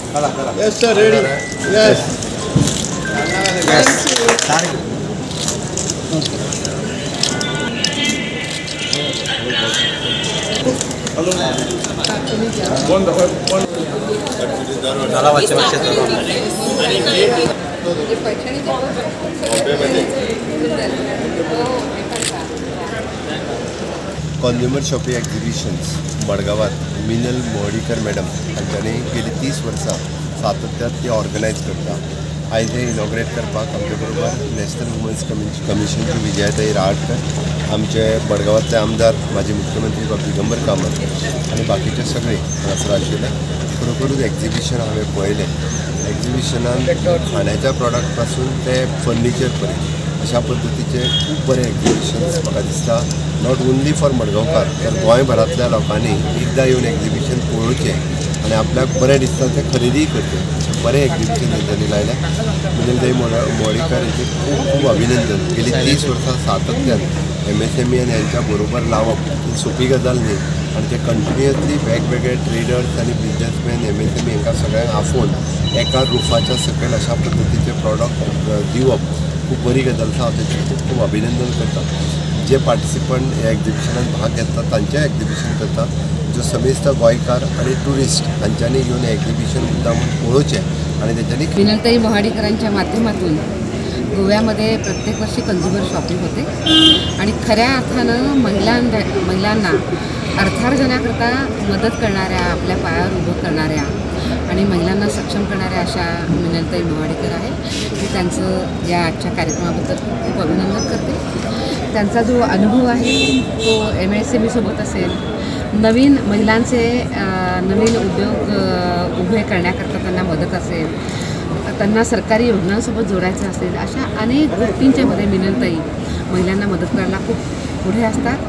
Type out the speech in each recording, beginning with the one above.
Yes, sir. Ready. Yes. Yes. झाला वाचन क्षेत्र कॉन्झ्युमर शॉपिंग एक्झिबिशन्स मडगावात मिनल मोहडीकर मॅडम हांच्यानी गेली 30 वर्सां सातत्यान ती ऑर्गनायज करता। आयज हे इनॉग्रेट करपाक आमचे बरोबर नॅशनल वुमन्स कमिशनचे विजयाताई राहटकर, आमचे मडगावातले आमदार माजी मुख्यमंत्री दिगंबर कामत आणि बाकीचे सगळे हांगासर आशिल्ले। खरोखरूच एक्झिबिशन हांवें पळयलें। एक्झिबिशनान खाण्याच्या प्रॉडक्ट पासून ते फर्निचर पर्यंत अशा पद्धतीचे खूब बरे एक्झिबिशन्स म्हाका दिसता, नॉट ओन्ली फॉर मडगांवकार तर गोंयभरांतल्या लोकांनी एकदां येवन एक्झिबिशन पळोवचें आणि आपल्याक बरें दिसता तें खरेदी करचें। बरें एक्झिबिशन तेंच्यांनी लायलें। मिनलताई मोहडीकर हांचे खूब खूब अभिनंदन। गेली 30 वर्सां सातत्यान MSME आनी हांच्या बरोबर लावप ही सोपी गजाल न्ही आणि ते कंटिन्युअसली वेगवेगळे ट्रेडर्स आणि बिजनेसमॅन MSME हांकां सगळ्यांक आफोवन एका रुफाच्या सकयल अशा पद्धतीचे प्रॉडक्ट दिवप खूब बरी गजाल आसा। हांव तेचें खूब खूब अभिनंदन करता। जे पार्टिसिपंट ह्या एक्झिबिशनान भाग घेतात तांचें एक्झिबिशन करता, जो समेस्त गोंयकार आणि टुरिस्ट हांच्यांनी येवन एक्झिबिशन मुद्दामून पळोवचें आणि तेच्यांनी मिनलताई मोहाडीकरांच्या माध्यमातून गोव्यामध्ये प्रत्येक वर्षी कंझ्युमर शॉपिंग होते आणि खऱ्या अर्थानं महिलांना अर्थार्जनाकरता मदत करणाऱ्या, आपल्या पायावर उभं करणाऱ्या आणि महिलांना सक्षम करणाऱ्या अशा मिनलताई मोहाडीकर आहे। मी त्यांचं या आजच्या कार्यक्रमाबद्दल खूप अभिनंदन करते। त्यांचा जो अनुभव आहे तो MSME सोबत असेल, नवीन महिलांचे नवीन उद्योग उभे करण्याकरता त्यांना मदत असेल, त्यांना सरकारी योजनांसोबत जोडायचं असेल, अशा अनेक गोष्टींच्यामध्ये मिनलताई महिलांना मदत करायला खूप पुढे असतात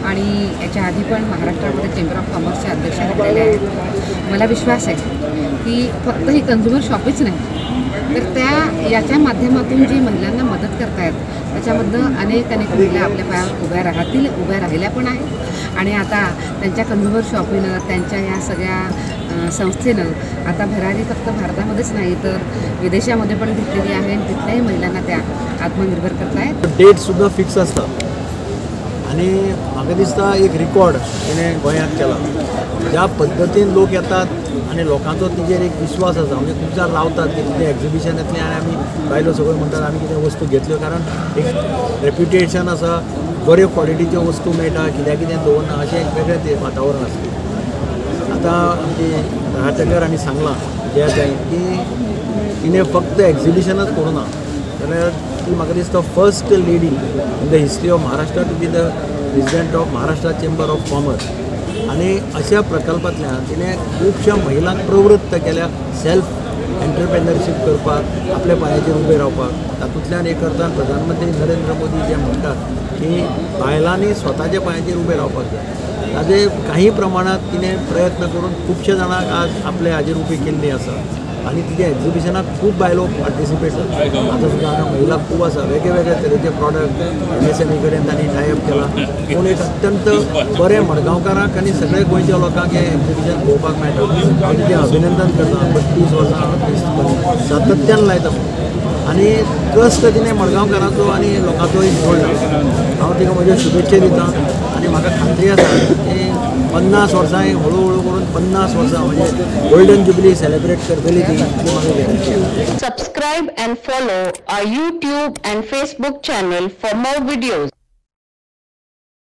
आणि याच्या आधी पण महाराष्ट्रामध्ये चेंबर ऑफ कॉमर्सचे अध्यक्ष राहिलेले आहेत। मला विश्वास आहे की फक्त ही कंझ्युमर शॉपिंगच नाही तर त्या याच्या माध्यमातून जी महिलांना मदत करतायत त्याच्यामधनं अनेक महिला आपल्या पायावर उभ्या राहिल्या पण आहेत आणि आता त्यांच्या कंझ्युमर शॉपिंगनं, त्यांच्या या सगळ्या संस्थेनं आता भरारी फक्त भारतामध्येच नाही तर विदेशामध्ये पण घेतलेली आहे आणि तिथल्याही महिलांना त्या आत्मनिर्भर करतायत। डेटसुद्धा फिक्स असतात आणि म्हाका दिसता एक रिकॉर्ड तिणें गोंयांत केला। ज्या पद्दतीन लोक येतात आणि लोकांचो तिजेर एक विश्वास आसा, म्हणजे खूब जाण लावतात की कितें एक्झिबिशन येतलें आनी आमी बायलो सगळ्यो म्हणटात आमी कितें वस्तू घेतल्यो, कारण एक रेप्युटेशन आसा, बऱ्यो क्वॉलिटीच्यो वस्तू मेळटा, कित्याक कितें दवरना अशें एक वेगळें तें वातावरण आसता। आतां आमची राहटकर हांणी सांगलां जे जाय की तिणें फक्त एक्झिबिशनच करूना जाल्यार ती म्हाका दिसता first lady in the history of Maharashtra to be the president of Maharashtra chamber of commerce. आणि अशा प्रकल्पांतल्यान तिणें खुबश्या महिलांक प्रवृत्त केल्या सेल्फ एंटरप्रेन्युरशीप करपाक, आपल्या पांयाचेर उबे रावपाक। तातूंतल्यान एक अर्थान प्रधानमंत्री नरेंद्र मोदी जे म्हणटात की बायलांनी स्वताच्या पांयाचेर उबे रावपाक जाय, ताजे काही प्रमाणात तिणें प्रयत्न करून खुबशे जाणांक आज आपले हाजेर उबी केल्ली आसा आणि तिच्या एक्झिबिशनाक खूब बायलो पार्टिसिपेट जातात। आतां सुद्दां हांगा महिला खूब आसा, वेगळे तरेचे प्रॉडक्ट MSME कडेन तांणी टायअप केला। पूण एक अत्यंत बरें मडगांवकारांक आनी सगळे गोंयच्या लोकांक हें एक्झिबिशन पळोवपाक मेळटा। हांव तिचें अभिनंदन करता। 32 वर्सां सातत्यान लायता आनी ट्रस्ट तिणें मडगांवकारांचो आनी लोकांचोय जोडला। हांव तिका म्हज्यो शुभेच्छा दितां आनी म्हाका खात्री आसा की 50 वर्सां हळू हळू करून 50 वर्सां म्हणजे गोल्डन जुबली सेलिब्रेट करतली ती म्हाका गॅरंटी आसा। Subscribe and follow our YouTube and Facebook channel for more videos.